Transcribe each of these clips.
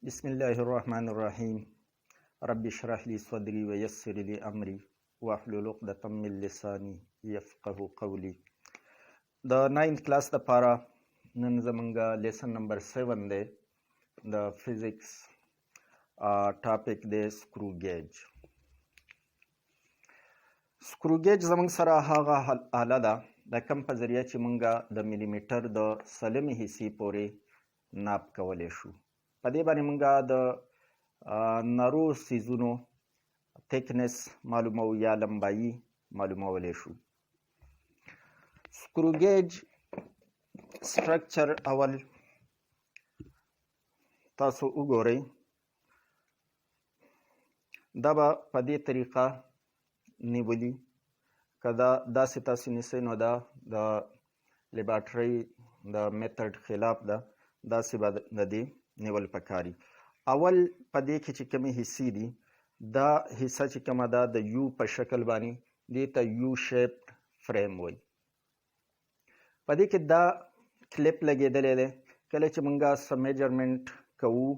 बिस्मिल्लाहिर्रहमानिर्रहीम रब्बि इश्रह ली सदरी व यस्सिर ली अमरी वाहलुल उक़दतम मिन लिसानी यफ़क़हू क़ौली। द 9th क्लास दपारा नन ज़मंगा lesson number 7 they the physics topic they screw gauge. Screw gauge ज़मंग सरा हागा आला दा द कम په ذریعہ چې مونږه د ملیمیټر د سلمې حصې پورې ناپ کولی شو. په دې باندې مونږه د نرو سیزونو تکنس معلومو یا لمبایي معلومولی شو. سکرو گیج سټرکچر اول تاسو وګورئ. دا به په دې طریقه نیولي. که دا داسې تاسو نیسئ نو دا د لیبارټرۍ د میتھډ خلاف ده. داسې به د دې نیول پکاري. اول په دې کې چې کومې حصې دي دا حصه چې کومه ده د یو په شکل باندې دې ته یو شیپډ فریم وایي. په دې کې دا کلیپ لګېدلی دی. کله چې مونږه څه میجرمنټ کوو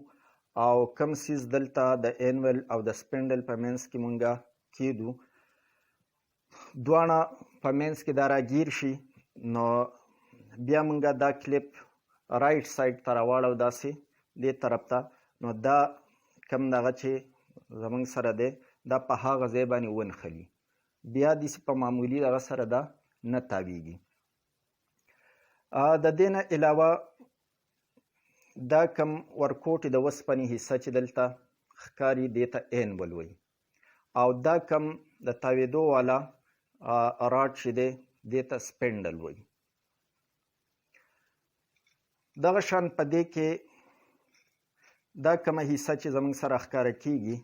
او کم سیز دلته د اینول او د سپینډل په منځ کې مونږه کیدو دواړه په منځ کې دا راګیر شي نو بیا مونږه دا کلیپ رایټ سایډ ته راواړو داسې دې طرف ته نو دا کم دغه چې زمونږ سره دی دا په هغه ځای باندې ونښلي. بیا داسې په معمولي دغه سره دا نه تاویږي. د دې نه علاوه دا کم ورکوټې د وسپنې حصه چې دلته ښکاري دې ته اینول وایي او دا کم د تاویدو والا راډ چې دی دې ته سپینډل وایي. دغه شان په دې کې دا کومه حصه چې زموږ سره ښکاره کیږي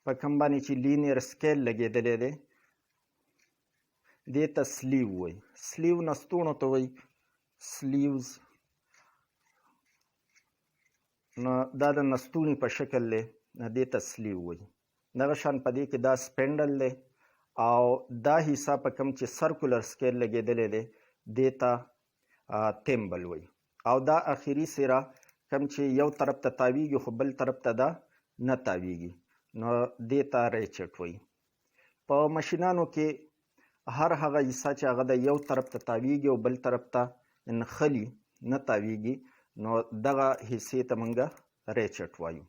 په کوم باندې چې لینیر سکیل لګېدلی دی دې ته سلیو وایي. سلیو نستوڼو ته وایي سلیوز. نو دا د نستوڼي په شکل دی دې ته سلیو وایي. دغه شان په دې کې دا سپینډل دی او دا حصه په کوم چې سرکولر سکیل لګېدلی دی دې ته تیمبل وایي او دا اخري سیره کوم چې یو طرف ته تاویږي خو بل طرف ته دا نه تاویږي نو دې ته ریچټ وایي. په ماشینانو کې هر هغه حصه چې هغه د یو طرف ته تاویږي او بل طرف ته نښلي نه تاویږي نو دغه حصې ته مونږه ریچټ وایو.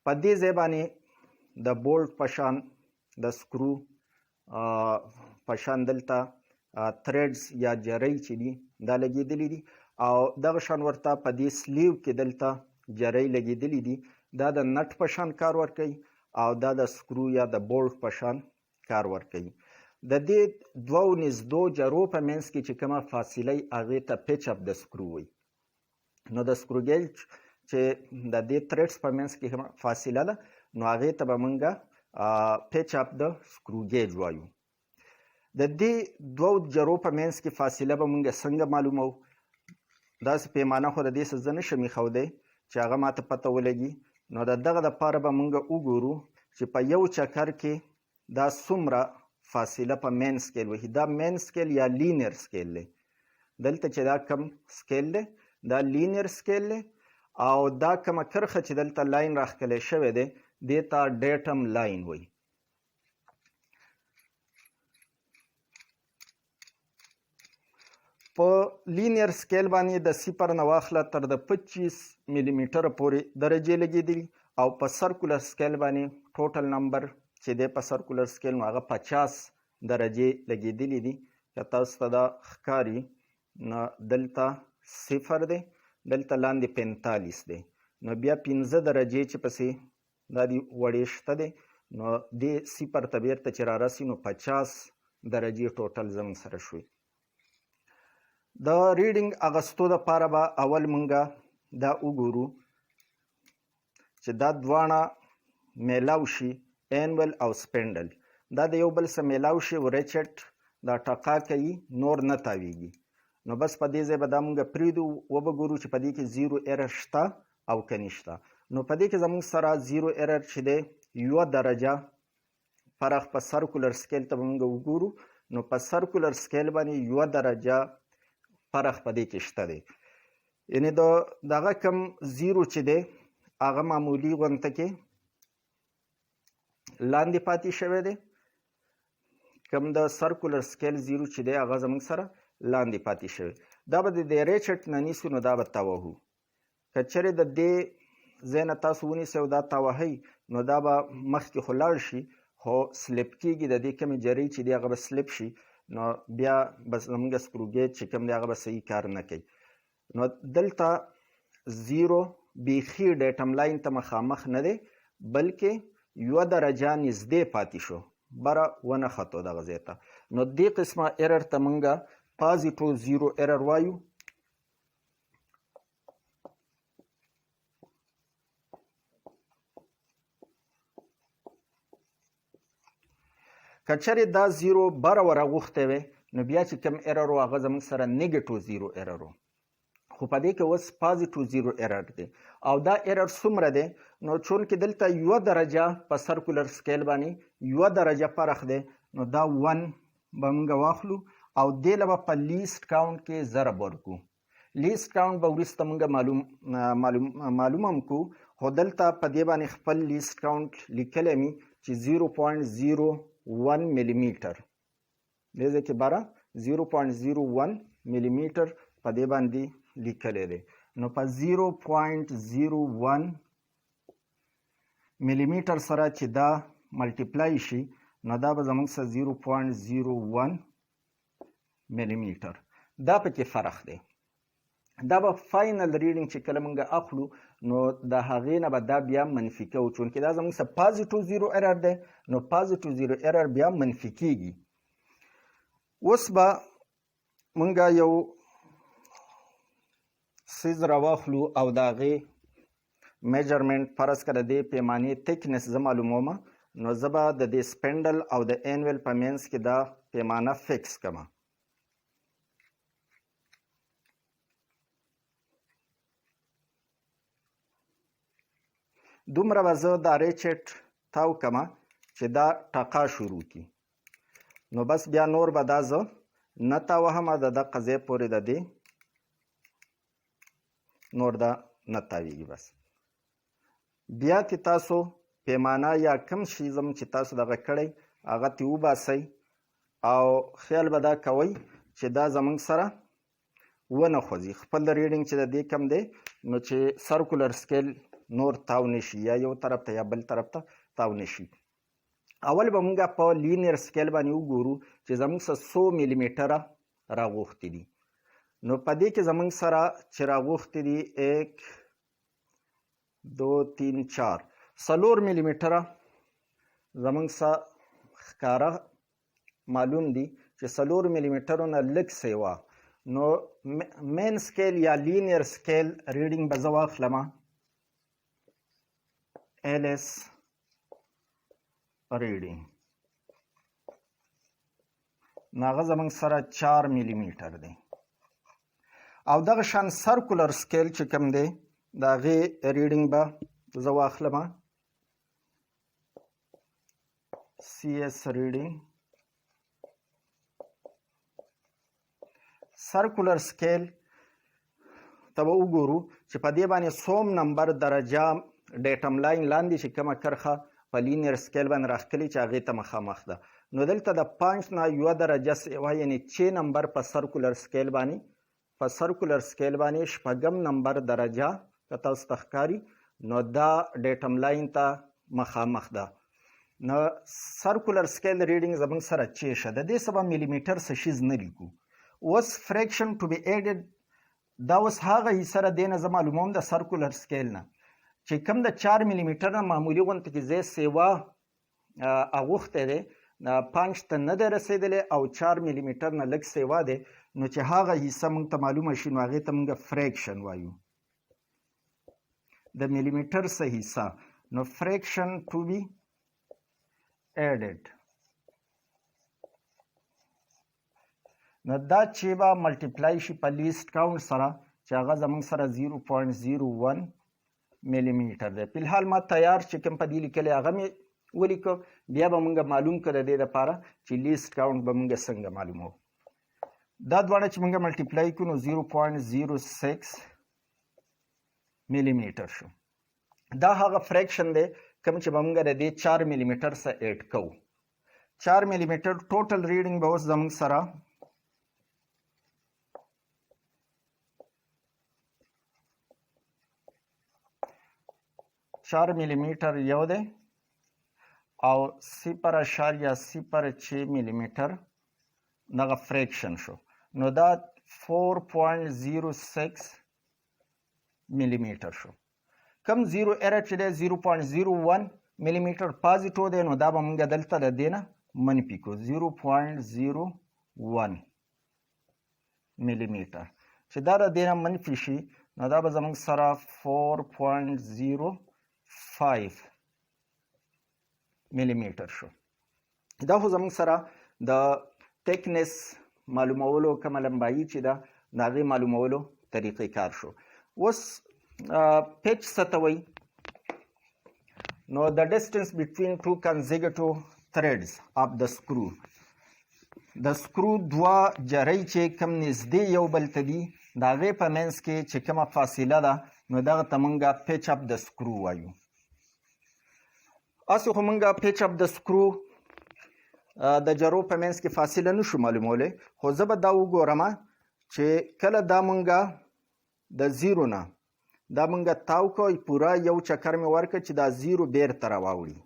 په دې ځای باندې د بولټ په شان د سکرو په شان دلته تریډز یا جرۍ چې دي دا لګېدلي دي او دغه شان ورته په دې سلیو کې دلته جرۍ لګېدلي دي. دا د نټ په شان کار ورکوي او دا د سکرو یا د بولټ په شان کار ورکوي. د دې دوو نږدو جرو په منځ کې چې کومه فاصله وي هغې ته پیچ اپ د سکرو وایي. نو د سکرو ګیج چې د دې تریډز په منځ کې کومه فاصله ده نو هغې ته به مونږه پیچ اپ د سکرو ګیج وایو. د دې دوو جرو په منځ کې فاصله به مونږ څنګه معلومو؟ داسې پیمانه خو د دې څه زه نشم ایښودی چې هغه ماته پته ولګي. نو د دغه دپاره به مونږ وګورو چې په یو چکر کې دا څومره فاصله په مین سکیل وهي. دا مین سکیل یا لینیر سکیل دی. دلته چې دا کم سکیل دی دا لینیر سکیل دی او دا کومه کرښه چې دلته لاین راښکلی شوی دی دې ته ډیټم لاین وایي. په لینیر سکیل باندې د 0 نه واخله تر د 25 ملي میټره پورې درجې لګېدلي او په سرکولر سکیل باندې ټوټل نمبر چې دی په سرکولر سکیل نو هغه 50 درجې لګېدلي دي. که تاسو ته دا ښکاري نو دلته 0 دی دلته لاندې 45 دی نو بیا 15 درجې چې پسې دا دي وړې دی نو دې 0 ته بیرته چې رارسي نو 50 درجې ټوټل زموږ سره شوي. د ریډینګ اغستو دپاره به اول مونږه دا وګورو چې دا دواړه میلاو شي اینول او سپینډل. دا د یو بل سره میلاو شي ریچټ دا ټقا کوي نور نه تاویږي. نو بس په دې ځای به دا مونږ پرېږدو وبګورو چې په دې کې 0 ایرر شته او که نشته. نو په دې کې زموږ سره 0 ایرر چې دی 1 درجه فرق په سرکولر سکیل ته به مونږ وګورو نو په سرکولر سکیل باندې 1 درجه فرق په دې کې شته دی. یعنی دغه کم زیرو چې دی هغه معمولي غونته کې لاندې پاتې شوی دی، کم د سرکولر سکیل زیرو چې دی هغه زموږ سره لاندې پاتې شوی. دا به د دې ریچټ نه نیسو نو دا به تاوهو. که چېرې د دې ځای نه تاسو ونیسئ او دا تاوهئ نو دا به مخکې خو لاړ شي خو سلیپ کېږي، د دې کمې جرۍ چې دی هغه به سلیپ شي نو بیا به زموږ سکرو ګیج چې کوم دی هغه به صحیح کار نه کوي. نو دلته زیرو بیخي ډیټم لاین ته مخامخ نه دی بلکې یوه درجه نږدې پاتې شو، بره ونه ختو دغه ځای ته. نو دې قسمه ایرر ته موږ پازیټو زیرو ایرر وایو. که چېرې دا زیرو بره ورغوښتی وی نو بیا چې کوم ایرر و هغه زموږ سره نیګیټو زیرو ایرر و، خو په دې کې اوس پازیټو زیرو ایرر دی. او دا ایرر څومره دی نو چون کې دلته یوه درجه په سرکولر سکیل باندې یوه درجه فرق دی نو دا 1 به موږ واخلو او دې له به په لیست کاونټ کې ضرب ورکو. لیست کاونټ به وروسته موږ معلوم هم کو، خو دلته په دې باندې خپل لیست کاونټ لیکلی مي چې 0.01 ملیمیټر، دې ځای کې باره 0.01 ملیمیټر په دې باندې لیکلی دی. نو په 0.01 ملیمیټر سره چې دا ملټیپلای شي نو دا به زموږ سره 0.01 ملیمیټر، دا پکې فرق دی. دا به فاینل ریډینګ چې کله موږ اخلو نو د هغې نه به دا بیا منفي کوو، چونکې دا زموږ سره پازیټو زیرو ایرر دی نو پازیټو زیرو ایرر بیا منفي کیږي. اوس به موږ یو سیز راواخلو او د هغې میجرمنټ فرض که د دې پیمانې تکنس زه معلومومه نو زه به د دې سپینډل او د اینول په منځ کې دا پیمانه فکس کړمه. دومره به زه دا ریچټ تاو کړمه چې دا ټقا شروع کړي. نو بس بیا نور به دا زه نه تاوهمه، د دغه ځای پورې د دې نور دا نه تاویږي. بس بیا چې تاسو پیمانه یا کم شي زم چې تاسو دغه کړی هغه ترې وباسئ او خیال به دا کوئ چې دا زموږ سره ونه خوځي. خپل ریډینګ چې د دې کم دی نو چې سرکولر سکیل نور تاو نشي، یا یو طرف ته یا بل طرف ته تاو نشي. اول به موږ په لینیر سکیل باندې وګورو چې زموږ سره 100 ملیمیټره راغوښتي دي. نو په دې کې زموږ سره چې راغوښتي دي 1 2 3 4 څلور ملیمیټره زموږ سره ښکاره معلوم دي چې 4 ملیمیټرو نه لږ سیوا. نو مین سکیل یا لینیر سکیل ریډینګ به زه واخلمه LS ریډینګ، نو هغه زموږ سره 4 ملیمیټر دی. او دغه شان سرکولر سکیل چې کوم دی د هغې ریډینګ به زه واخلمه CS ریډینګ. سرکولر سکیل ته به وګورو چې په دې باندې څوم نمبر درجه ډیټم لاین لاندې چې کومه کرښه په لینیر سکیل باندې راښکلي چې هغې ته مخامخ ده. نو دلته د 5 نه یوه درجه سیوا یعنې 6 نمبر په سرکولر سکیل باندې شپږم نمبر درجه که تاسو ته ښکاري نو دا ډیټم لاین ته مخامخ ده. نو سرکولر سکیل ریډینګ زموږ سره 6 شه، د دې څه به ملیمیټر څه شیز نه لیکو. اوس فریکشن ټو بی ایډډ دا اوس هغه حصه ده دې نه زه معلوموم د سرکولر سکیل نه چې کوم د 4 ملیمیټر نه معمولي غونته کې ځای سیوا اغوښتی دی 5 ته نه دی رسېدلی او 4 ملیمیټر نه لږ سیوا دی، نو چې هغه حصه موږ ته معلومه شي نو هغې ته موږ فریکشن وایو، د ملیمیټر څه حصه. نو فریکشن ټو بی ایډډ، نو دا چې به ملټیپلای شي په لیست کاونټ سره چې هغه زموږ سره 0.01 ملیمیټر دی. فی الحال ما تیار چې کوم په دې لیکلی هغه مې ولیکو، بیا به موږ معلوم کړو د دې دپاره چې لیست کاونټ به موږ څنګه معلومو. دا دواړه چې موږ ملټیپلای کړو نو 0.06 ملي میټر شو. دا هغه فریکشن دی کوم چې به موږ د دې 4 ملي میټر سره ایډ کوو. 4 ملي میټر ټوټل ریډینګ به اوس زموږ سره 4 ملي میټر یو دی او 0.06 ملي میټر دغه فریکشن شو. نو دا 4.06 ملي میټر شو. کم 0 ایرر چې دی 0.01 ملي میټر پازیټیو دی، نو دا به موږ دلته د دې نه منفي کړو 0.01 ملي میټر. چې دا د دې نه منفي شي نو دا به زموږ سره 4.05 ملي میټر شو. دا خو زموږ سره د تکنس معلومولو کومه لمبایي چې ده د هغې معلومولو طریقې کار شو. اوس پیچ څه ته وایي؟ نو the distance between two consecutive threads of the screw. د سکرو دوه جرۍ چې کوم نږدې یو بل ته دي د هغې په منځ کې چې کومه فاصله ده نو دغه ته موږ پیچ اپ د سکرو وایو. هسې خو موږ پیچ اپ د سکرو د جرو په منځ کې فاصله نشو معلومولی، خو زه به دا وګورم چې کله دا موږ د زیرو نه دا موږ تاو کړو پوره یو چکر مې ورکړ چې دا زیرو بیرته راواوړي،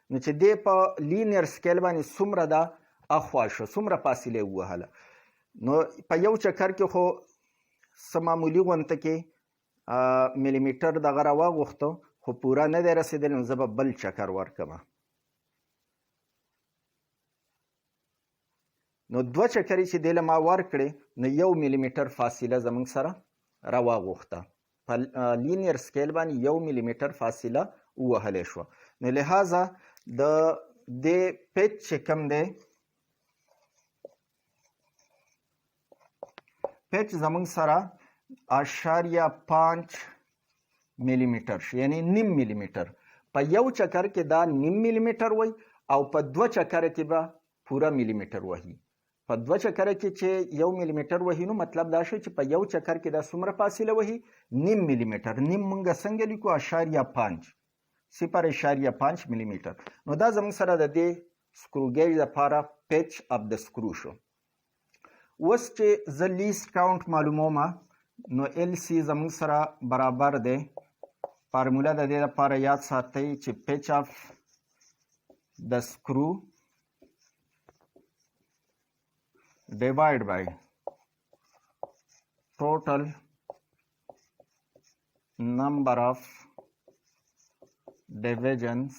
نو چې دې په لینیر سکیل باندې څومره ده اخوا شو، څومره فاصله یې ووهله. نو په یو چکر کې خو څه معمولي غونته کې ملي میټر دغه راواغوښته خو پوره نه دی رسېدلی، نو زه به بل چکر ورکړم. نو دوه چکرې چې دې له ما ورکړې نو 1 ملي میټر فاصله زموږ سره راواغوښته، په لینیر سکیل باندې 1 ملي میټر فاصله ووهلی شوه. نو لحاظه د دې پیچ چې کوم دی پیچ زموږ سره 0.5 ملي میټر شو، یعنی نیم ملي میټر. په یو چکر کې دا نیم ملي میټر وای او په دوه چکر کې به پوره ملي میټر وهي. په دوه چکر کې چې 1 ملي میټر وهي نو مطلب دا شو چې په یو چکر کې دا څومره فاصله وهي؟ نیم ملي میټر. نیم موږ څنګه لیکو؟ 0.5 ملي میټر. نو دا زموږ سره د دې سکرو ګیج لپاره پیچ اپ د سکرو شو. اوس چې زه لیست کاونټ معلوموم نو ال سی زموږ سره برابر دی، فارموله د دې لپاره یاد ساتئ چې پیچ اف د سکرو divide by total number of divisions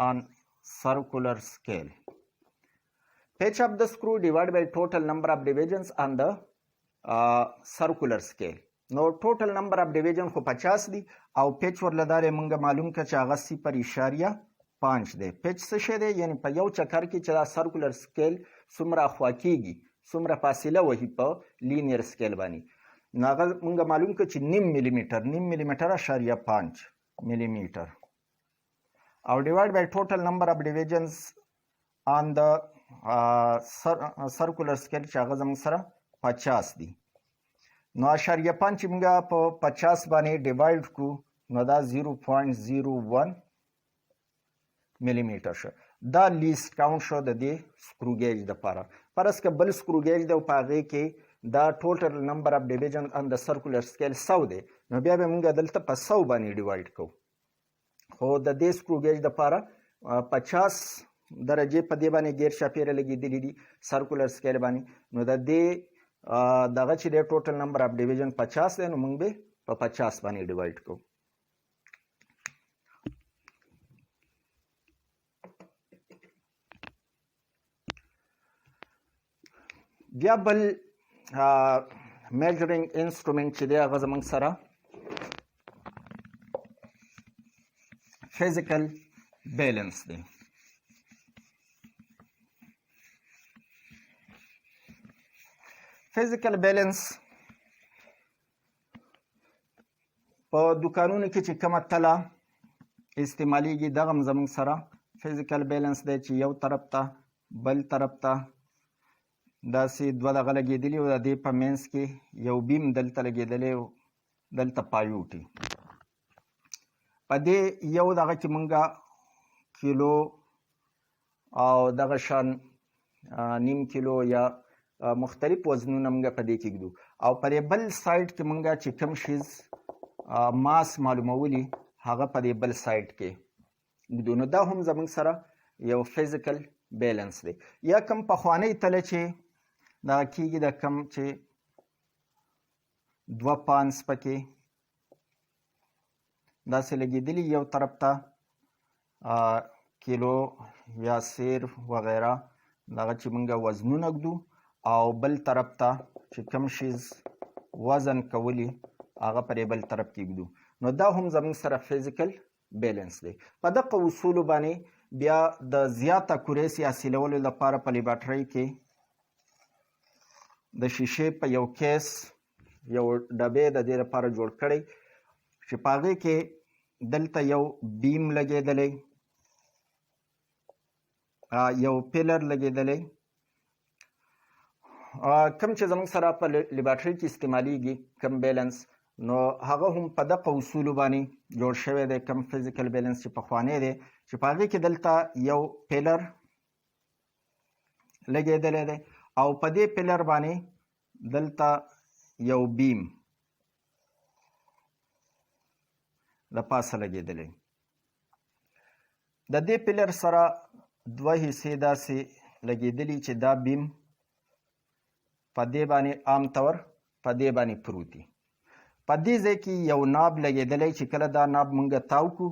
on circular scale. Pitch of the screw divided by total number of divisions on the circular scale. نو total number of division خو 50 دي او pitch ورلدارې مونږ معلوم کړه چې هغه 0.5 دی. pitch څه شی دی؟ یعنی په یو چکر کې چې دا سرکولر سکیل څومره اخوا کېږي، څومره فاصله وهي په لینیر سکیل باندې، نو هغه مونږ معلوم کړه چې نیم ملي میټر 0.5 ملي میټر او ډیوایډ بای ټوټل نمبر اف ډیویژنز آن د سرکولر سکیل چې هغه زموږ سره 50 دي. نو 0.5 چې موږ په 50 باندې ډیوایډ کړو نو دا 0.01 ملي میټر شو. دا لیست کاونټ شو د دې سکرو ګیج لپاره. فرض که بل سکرو ګیج دی او په هغې کې دا ټوټل نمبر اف ډیویژن آن د سرکولر سکیل 100 دی، نو بیا به موږ دلته په 100 باندې ډیوایډ کوو. خو د دې سکرو ګیج لپاره 50 درجې په دې باندې ګیر شاپیره لګېدلي دي سرکولر سکیل باندې، نو د دې دغه چې دی ټوټل نمبر اف ډیویژن 50 دی، نو موږ به په 50 باندې ډیوایډ کوو. بیا بل میجرینګ انسټرومنټ چې دی هغه زموږ سره فزیکل بیلنس دی. فزیکل بیلنس په دکانونو کې چې کومه تله استعمالیږي دغه هم زموږ سره فزیکل بیلنس دی چې یو طرف ته بل طرف ته داسې دوه دغه لګېدلي او د دې په منځ کې یو بیم دلته لګېدلی و، دلته پایوټي. په دې یو دغه کې مونږه کیلو او دغه شان نیم کیلو یا مختلف وزنونه مونږ په دې کې ږدو، او په دې بل سایډ کې مونږ چې کوم شیز ماس معلومولي هغه په دې بل سایډ کې ږدو. نو دا هم زمونږ سره یو فزیکل بیلنس دی. یا کوم پخوانی تله چې دغه کېږي، د کوم چې 2 پانس پکې داسې لګېدلي، یو طرف ته کیلو یا سیر وغیره دغه چې مونږ وزنونه ږدو، او بل طرف ته چې کوم شیز وزن کولی هغه په دې بل طرف کې ږدو. نو دا هم زموږ سره فزیکل بیلنس دی. په دغه اصولو باندې بیا د زیات اکوريسي حاصلولو لپاره په لیبارټرۍ کې د شیشې په یو کیس یو ډبې د دې لپاره جوړ کړی چې په هغې کې دلته یو بیم لګېدلی، یو پیلر لګېدلی، کوم چې زموږ سره په لیبارټرۍ کې استعمالیږي کوم بیلنس، نو هغه هم په دغه اصولو باندې جوړ شوی دی. کوم فزیکل بیلنس چې پخوانی دی چې په هغې کې دلته یو پیلر لګېدلی دی، او په دې پیلر باندې دلته یو بیم د پاسه لګېدلی. د دې پیلر سره 2 حصې داسې لګېدلي چې دا بیم په دې باندې عام طور په دې باندې پروت دي. په دې ځای کې یو ناب لګېدلی چې کله دا ناب مونږ تاو کړو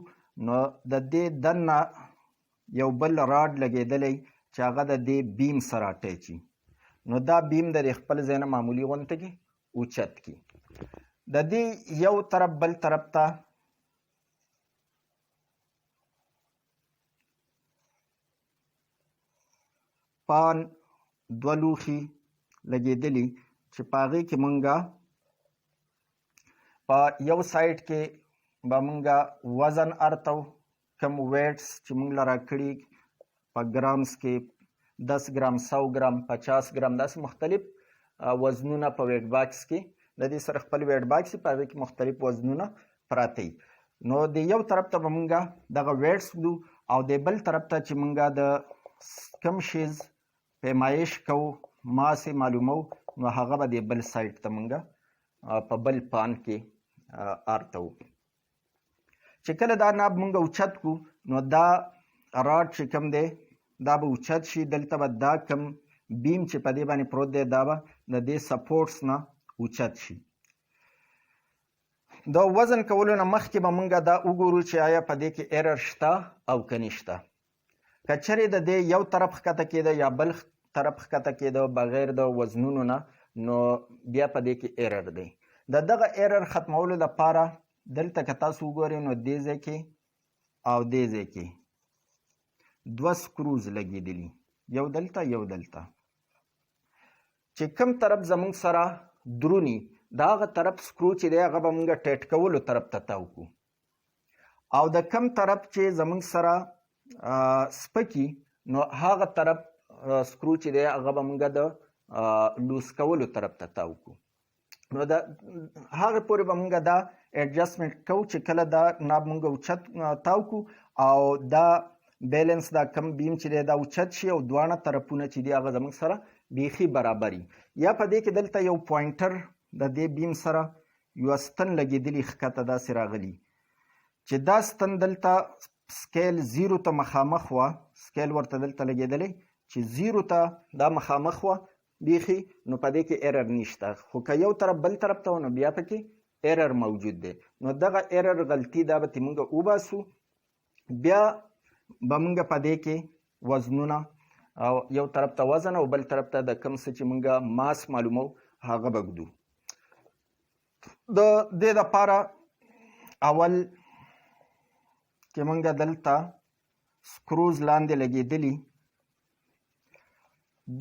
نو د دې دننه یو بل راډ لګېدلی چې هغه د دې بیم سره اټیچ وي. نو دا بیم د خپل ځای نه معمولي غونته کې اوچت کړي. د دې یو طرف بل طرف ته پان 2 لوښي لګېدلي چې په هغې کې مونږه په یو سایډ کې به مونږه وزن ارتو، کم ویټس چې مونږ له راکړي په ګرامز کې 10 ګرام، 100 ګرام، 50 ګرام، داسې مختلف وزنونه په ویټ باکس کې د دې سره خپل ویټ باکس په هغې کې مختلف وزنونه پراته وي. نو د یو طرف ته به مونږه دغه ویټس ږدو، او د بل طرف ته چې مونږه د کم شیز پیمایش کوو، ماس یې معلومو، نو هغه به د بل سایډ ته مونږه په بل پان کې ارتو. چې کله دا ناب مونږ اوچت کړو نو دا راډ چې کوم دی دا به اوچت شي، دلته به دا کم بیم چې په دې باندې پروت دی دا به د دې سپورټس نه اوچت شي. د وزن کولو نه مخکې به مونږ دا وګورو چې آیا په دې کې ایرر شته او که نشته. که چېرې د دې یو طرف ښکته کېده یا بل طرف ښکته کېده بغیر د وزنونو نه، نو بیا په دې کې ایرر دی. د دغه ایرر ختمولو لپاره دلته که تاسو وګورئ نو دې ځای کې او دې ځای کې 2 سکروز لګېدلي، یو دلته یو دلته. چې کوم طرف زموږ سره درونی د هغه طرف سکرو چې دی هغه به موږ ټیټ کولو طرف ته تاو کړو، او د کوم طرف چې زموږ سره سپکي نو هغه طرف سکرو چې دی هغه به موږ د لوس کولو طرف ته تاو کړو. نو د هغې پورې به موږ دا ایډجسټمنټ کوو چې کله دا ناب موږ اوچت تاو کړو او دا بیلنس دا کم بیم چې دی دا اوچت شي او دواړه طرفونه چې دي هغه زموږ سره بیخي برابر وي. یا په دې کې دلته یو پوینټر د دې بیم سره یو ستن لګېدلي ښکته داسې راغلي چې دا ستن دلته سکیل 0 ته مخامخ وه، سکیل ورته دلته لګېدلی چې 0 ته دا مخامخ وه بیخي، نو په دې کې ایرر نشته. خو که یو طرف بل طرف ته و نو بیا پکې ایرر موجود دی. نو دغه ایرر غلطي دا به ترې موږ وباسو، بیا به موږ په دې کې وزنونه او یو طرف ته وزن او بل طرف ته د کوم څه چې موږ ماس معلومو هغه به ږدو. د دې دپاره اول کې موږ دلته سکروز لاندې لګېدلي،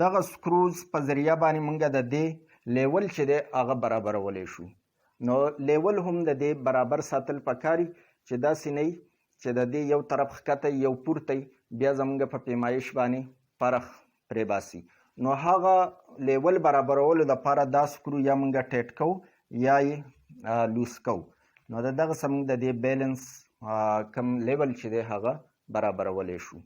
دغه سکروز په ذریعه باندې موږ د دې لیول چې دی هغه برابرولی شو. نو لیول هم د دې برابر ساتل پکاري چې داسې نه وي چې د دې یو طرف ښکته یو پورته بیا زموږ په پیمایش باندې فرق پرې باسي. نو هغه لیول برابرولو دپاره دا سکرو یا موږ ټیټ کوو یا یې لوس کوو. نو د دغسې موږ د دې بیلنس کم لیول چې دی هغه برابرولی شو.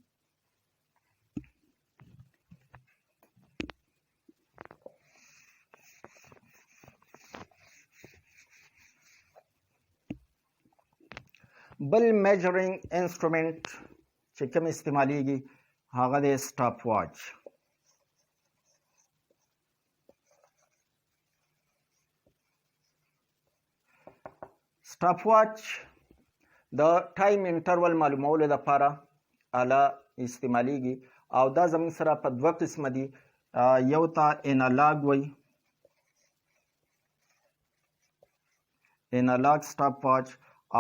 بل میجرینګ انسټرومنټ چې کوم استعمالیږي هغه دی سټاپ واچ. سټاپ واچ د ټایم انټرول معلومولو لپاره اله استعمالیږي او دا زموږ سره په دوه قسمه دي. یو ته انالاګ وایي، انالاګ سټاپ واچ،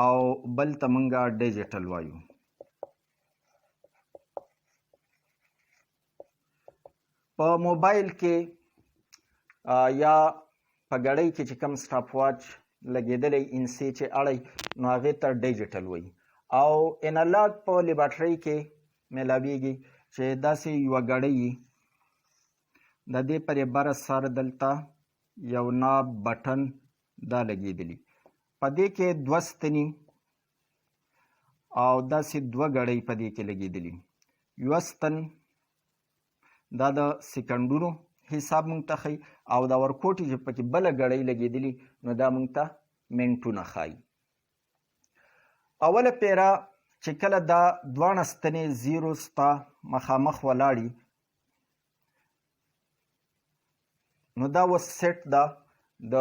او بل ته موږ ډیجیټل وایو. په موبایل کې یا په ګړۍ کې چې کوم سټاپ واچ لګېدلی انسی چې اړی نو هغې ته ډیجیټل وایي، او انالاګ په لیبارټرۍ کې میلاویږي چې داسې یوه ګړۍ وي، د دې پرې بره سر دلته یو ناب بټن دا لګېدلي، په دې کې دوه ستنې او داسې دوه ګړۍ په دې کې لګېدلي. یوه ستن دا د سکندونو حساب موږ ته ښیي، او دا ورکوټې چې پکې بله ګړۍ لګېدلي نو دا موږ ته منټونه ښایي. اوله پیره چې کله دا دواړه ستنې زیرو ستا مخامخ ولاړي نو دا اوس سیټ ده د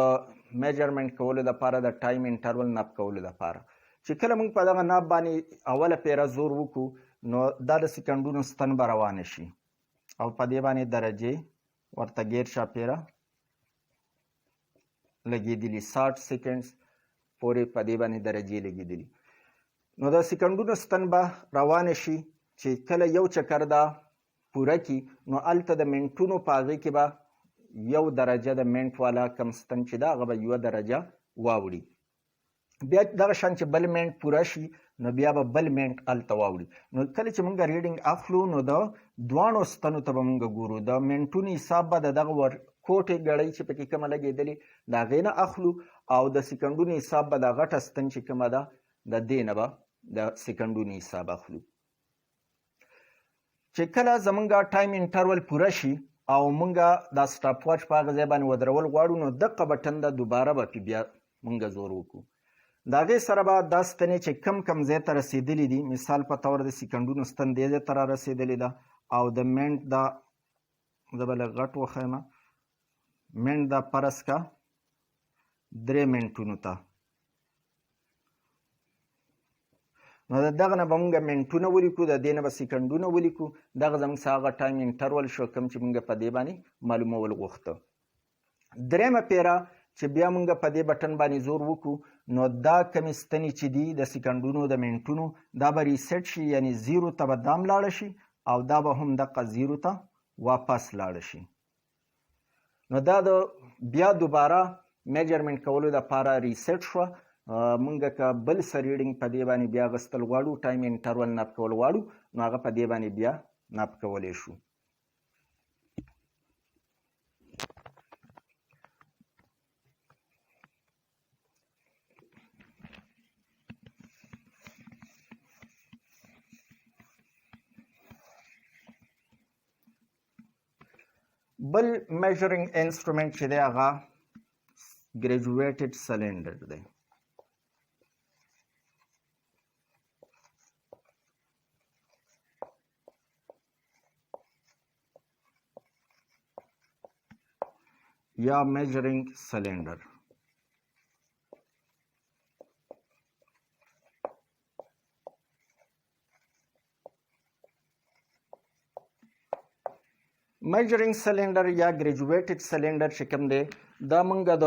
میجرمنټ کولو دپاره، د ټایم انټرول ناب کولو دپاره. چې کله موږ په دغه ناب باندې اوله پیره زور وکړو نو دا د سکندونو ستن به روانه شي او په دې باندې درجې ورته ګیر شاپیره لګېدلي، 60 سیکنډز پورې په دې باندې درجې لګېدلي. نو د سکندونو ستن به روانه شي چې کله یو چکر دا پوره کي نو هلته د منټونو په هغې کې به یو درجه د منټ والا کم ستن چې ده هغه به یوه درجه واوړي. بیا دغه شان چې بل منټ پوره شي نو بیا به بل منټ هلته واوړي. نو کله چې موږ ریډینګ اخلو نو د دواړو ستنو ته به موږ ګورو، د منټونو حساب به د دغه ورکوټې ګړۍ چې پکې کومه لګېدلې د هغې نه اخلو، او د سکندونو حساب به د غټه ستن چې کومه ده د دې نه به د سکندونو حساب اخلو. چې کله زمونږ ټایم انټرول پوره شي او موږ دا سټاپ واچ په هغه ځای باندې ودرول غواړو نو دقه بټن ده دوباره به پې بیا موږ زور وکړو. د هغې سره به دا ستنې چې کم ځای ته رسېدلي دي، مثال په طور د سکندونو ستن دې ځای ته را رسېدلې ده، او د منټ دا زه به لږ غټ وښیم، منټ دا فرض کا 3 منټونو ته، نو د دغه نه به موږ منټونه ولیکو، د دې نه به سکندونه ولیکو. دغه زموږ څه هغه ټایم انټرول شو کوم چې موږ په دې باندې معلومول غوښته. درېیمه پیره چې بیا موږ په دې بټن باندې زور وکړو نو دا کمې ستنې چې دي د سکندونو د منټونو دا به ریسټ شي، یعنې زیرو ته به دام لاړه شي او دا به هم دقه زیرو ته واپس لاړه شي. نو دا د بیا دوباره میجرمنټ کولو دپاره ریسټ شوه. موږ که بل څه ریډینګ په دې باندې بیا اخیستل غواړو، ټایم انټرول ناب کول غواړو نو هغه په دې باندې بیا ناب کولی شو. بل میجرینګ انسټرومنټ چې دی هغه ګریجویټډ سلنډر دی. یا میجرینګ سلنډر. میجرینګ سلنډر یا ګریجویټډ سلنډر چې کوم دی دا موږ د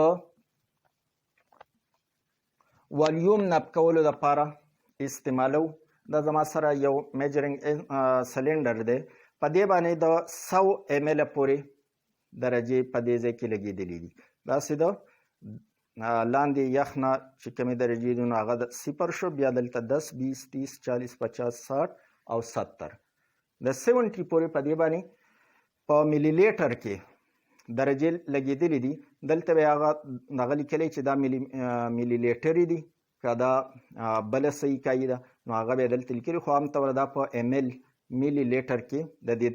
والیوم ناب کولو لپاره استعمالو. دا زما سره یو میجرینګ سلنډر دی، په دې باندې د 100 ml پورې درجې په دې ځای کې لګېدلې دي. داسې د لاندې یخ نه چې کومې درجې دي نو هغه د 0 شو، بیا دلته 10 20 30 40 50 60 او 70 د 70 پورې په دې باندې په ملي لیټر کې درجې لګېدلې دي. دلته به هغه دغه لیکلی چې دا ملي لیټرې دي، که دا بله صحیح کایي ده نو هغه به یې دلته لیکلي، خو عام طوره دا په ایم ایل ملي لیټر کې د دې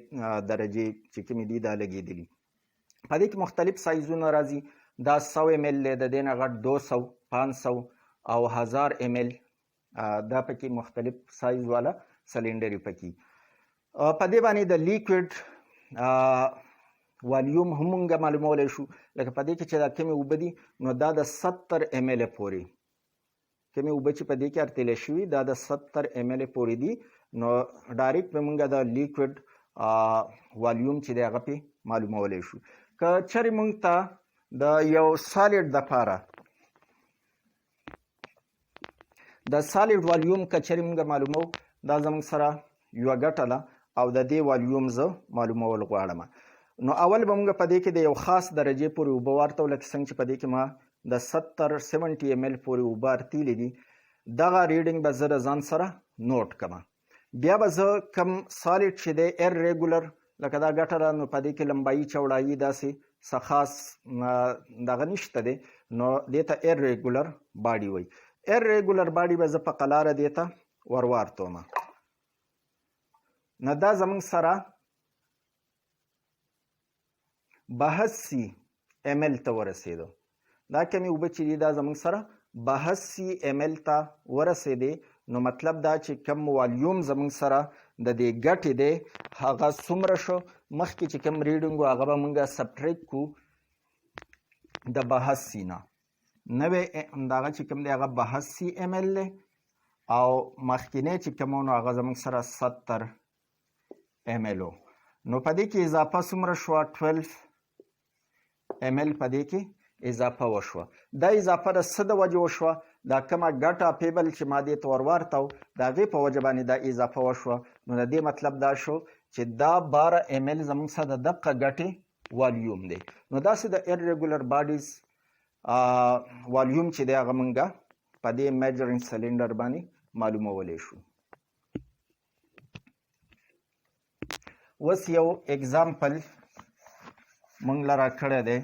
درجې چې کومې دي دا لګېدلي. په دې کې مختلف سایزونه راځي. دا 100 ایم ایل دی، د دې نه غټ 200 500 او 1000 ایم ایل، دا پکې مختلف سایز والا سلنډر پکې. په دې باندې د لیکویډ والیوم هم موږ معلومولی شو. لکه په دې کې چې دا کومې اوبه دي نو دا د 70 ایم ایل پورې، کومې اوبه چې په دې کې ارتیلی شوي دا د 70 ایم ایل پورې دي. نو ډایرکټ به موږ د لیکویډ والیوم چې دی هغه پې معلومولی شو. که چېرې موږ ته د یو سالډ دپاره د سالډ والیوم که چېرې موږ معلومو، دا زموږ سره یوه ګټه ده او د دې والیوم زه معلومول غواړم. نو اول به موږ په دې کې د یو خاص درجې پورې اوبه وارتو، لکه څنګه چې په دې کې ما د 70 ایم ایل پورې اوبه ارتیلې دي. دغه ریډینګ به زه د ځان سره نوټ کړم. بیا به زه کم سالډ چې دی ایر ریګولر، لکه دا ګټه ده، نو په دې کې لمبایي چوړایي داسې څه خاص دغه نشته دی، نو دې ته ایر ریګولر باډي وایي. ایر ریګولر باډي به زه په قلاره دې ته ور وارتوم. نو دا زموږ سره 82 ایم ایل ته ورسېدو. دا کمې اوبه چې دي دا زموږ سره 82 ایم ایل ته ورسېدې. نو مطلب دا چې کم والیوم زموږ سره د دې ګټې دی هغه څومره شو. مخکې چې کم ریډینګ و هغه به موږ سبټریکټ کړو د 82 نه. نوی دغه چې کوم دی هغه 82 ایم ایل دی او مخکینی چې کوم و نو هغه زموږ سره 70 ایم ایل و. نو په دې کې اضافه څومره شوه؟ 12 ایم ایل په دې کې اضافه وشوه. دا اضافه د څه د وجې وشوه؟ دا کومه ګټه پیبل چې ما دې ته ور وارتو د هغې په وجه باندې دا اضافه وشوه. نو د دې مطلب دا شو چې دا 12 ایم ایل زموږ سره د دقه ګټې والیوم دی. نو داسې د ایرریګولر باډیز والیوم چې دی هغه موږ په دې میجرینګ سلنډر باندې معلومولی شو. اوس یو اگزامپل موږ له راکړی دی.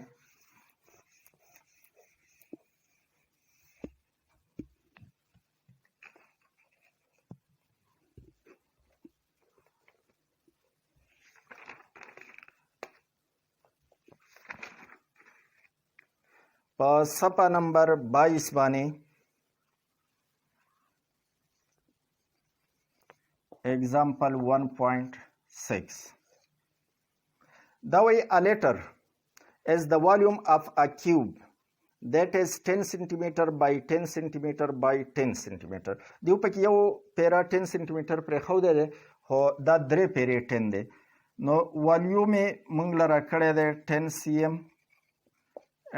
په صفحه نمبر 22 باندې example 1.6 دا وایي a liter is the volume of a cube that is 10 centimeter by 10 centimeter by 10 centimeter. دیو پکې یو پیرا 10 سنټیمیټر پرېښودی دی خو دا 3 پیرې 10 دی. نو والیوم یې موږ له راکړی دی 10 cm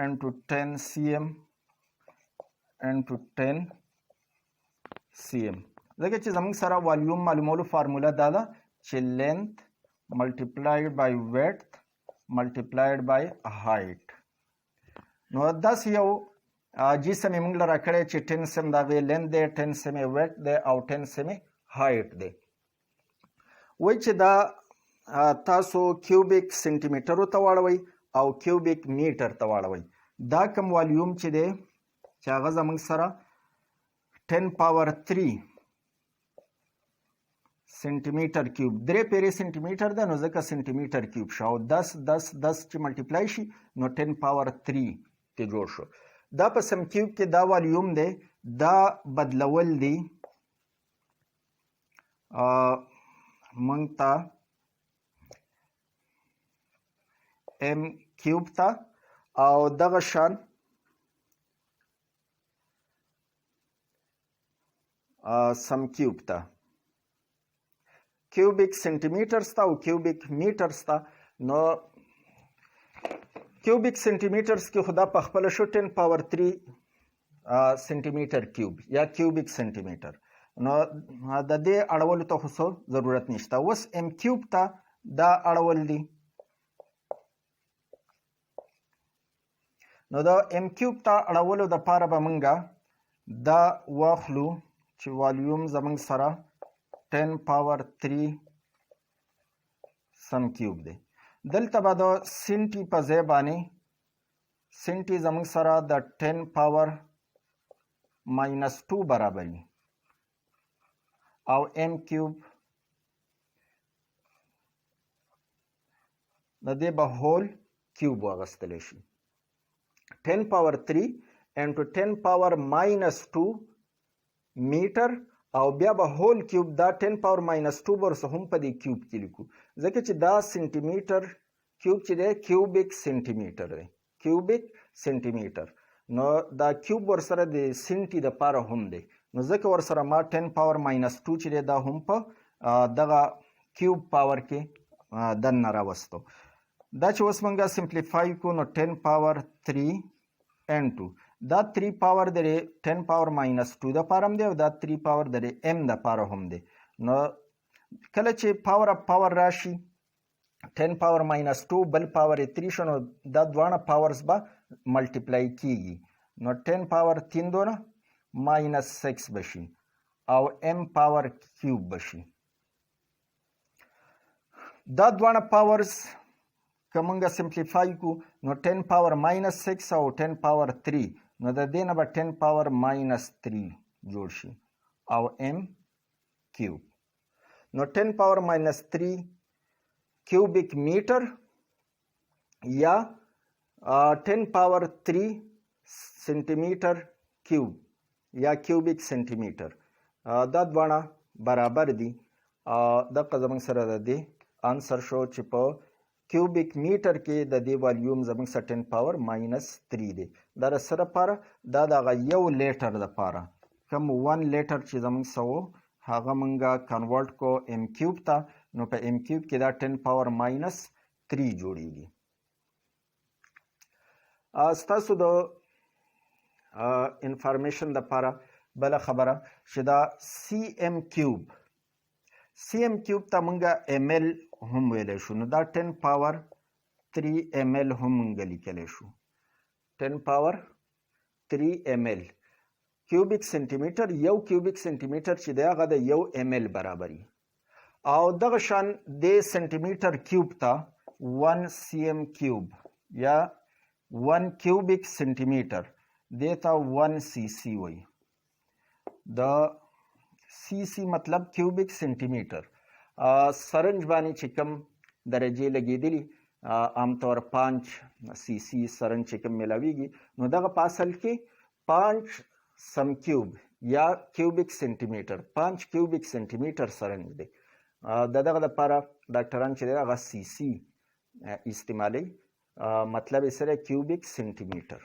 into 10 cm into 10 cm. ځکه چې زموږ سره والیوم معلومولو فارموله دا ده چې length multiplied by width multiplied by height. نو داسې یو جسم یې موږ له راکړی چې 10 cm د هغې length دی، 10 cm width دی او 10 cm height دی. وایي چې دا تاسو کیوبیک سنټیمیټرو ته واړوئ او کیوبیک میټر ته واړوئ. دا کم والیوم چې دی چې هغه زموږ سره 10 پاور 3 سنټیمیټر کیوب، 3 پیرې سنټیمیټر ده نو ځکه سنټیمیټر کیوب شو او 10 10 10 چې ملټیپلای شي نو 10 پاور 3 ته جوړ شو. دا په سم کیوب کې دا والیوم دی دا بدلول دی موږ ته ام کیوب ته او دغه شان سم کیوب ته کیوبیک سنټیمیټرز ته او کیوبیک میټرز ته. نو کیوبیک سنټیمیټرز کې خو دا په خپله شو 10 پاور 3 سنټیمیټر کیوب یا کیوبیک سنټیمیټر. نو د دې اړولو ته خو څه ضرورت نشته. اوس ام کیوب ته دا اړول دي. نو دا ام کیوب ته اړولو دپاره به موږ دا واخلو چې والیوم زموږ سره 10 پاور 3 سم کیوب دی. دلته به د سنټي په ځای باندې سنټي زموږ سره د 10 پاور -2 برابر وي او m کیوب د دې به هول کیوب واغستلی شي 10 پاور 3 انټو 10 پاور -2 میټر او بیا به هول کیوب دا 10 پاور -2 ورسه هم په دې کیوب کې لیکو ځکه چې دا سنټي میټر کیوب چې دی کیوبیک سنټي میټر دی کیوبیک سنټي میټر نو دا کیوب ورسره د سنټي د پاره هم دی نو ځکه ورسره ما 10 پاور -2 چې دی دا هم په دغه کیوب پاور کې دننه راوستو دا چې اوس موږ سمپلیفای کو نو 10 پاور 3 انټو دا 3 پاور د 10 پاور -2 د پاره هم دی او دا 3 پاور د m د پاره هم دی نو کله چې پاور اپ پاور راشي 10 پاور -2 بل پاور 3 شنو دا دوانه پاورز به ملټیپلای کیږي نو 10 پاور 3 دونه -6 بشي او m پاور کیوب بشي دا دوانه پاورز که مونږ سمپلیفای کو نو 10 پاور -6 او 10 پاور 3 نو د دې نه به 10 پاور -3 جوړ شي او m کیوب نو 10 پاور -3 کیوبیک میټر یا 10 پاور 3 سنټي میټر کیوب یا کیوبیک سنټي میټر دا دواړه برابر دي دغه زموږ سره د دې آنسر شو چې په کیوبیک میټر کې د دې والیوم زموږ سره 10 پاور -3 دی دا سره لپاره دا دغه یو لیټر لپاره کوم 1 لیټر چې زموږ سره هغه مونږه کنورټ کو m کیوب ته نو په m کیوب کې دا 10 پاور -3 جوړیږي ستاسو د انفارمیشن لپاره بل خبره چې دا cm کیوب ته مونږه ml هم ویلی شو نو دا 10 پاور 3 ml هم مونږ لیکلی شو 10 پاور 3 ml کیوبیک سنټیمیټر یو کیوبیک سنټیمیټر چې دی هغه د 1 ml برابري او دغه شان د سنټیمیټر کیوب ته 1 cm کیوب یا 1 کیوبیک سنټیمیټر دې ته 1 cc وایي د cc مطلب کیوبیک سنټیمیټر سرنج باندې چې کوم درجې لګېدلي عام طور 5 cc سرنج چې کوم میلاویږي نو دغه په اصل کې 5 سم کیوب یا کیوبیک سنټیمیټر 5 کیوبیک سنټیمیټر سرنج دی دغه لپاره ډاکټران چې دی هغه cc استعمالوي مطلب یې سره کیوبیک سنټیمیټر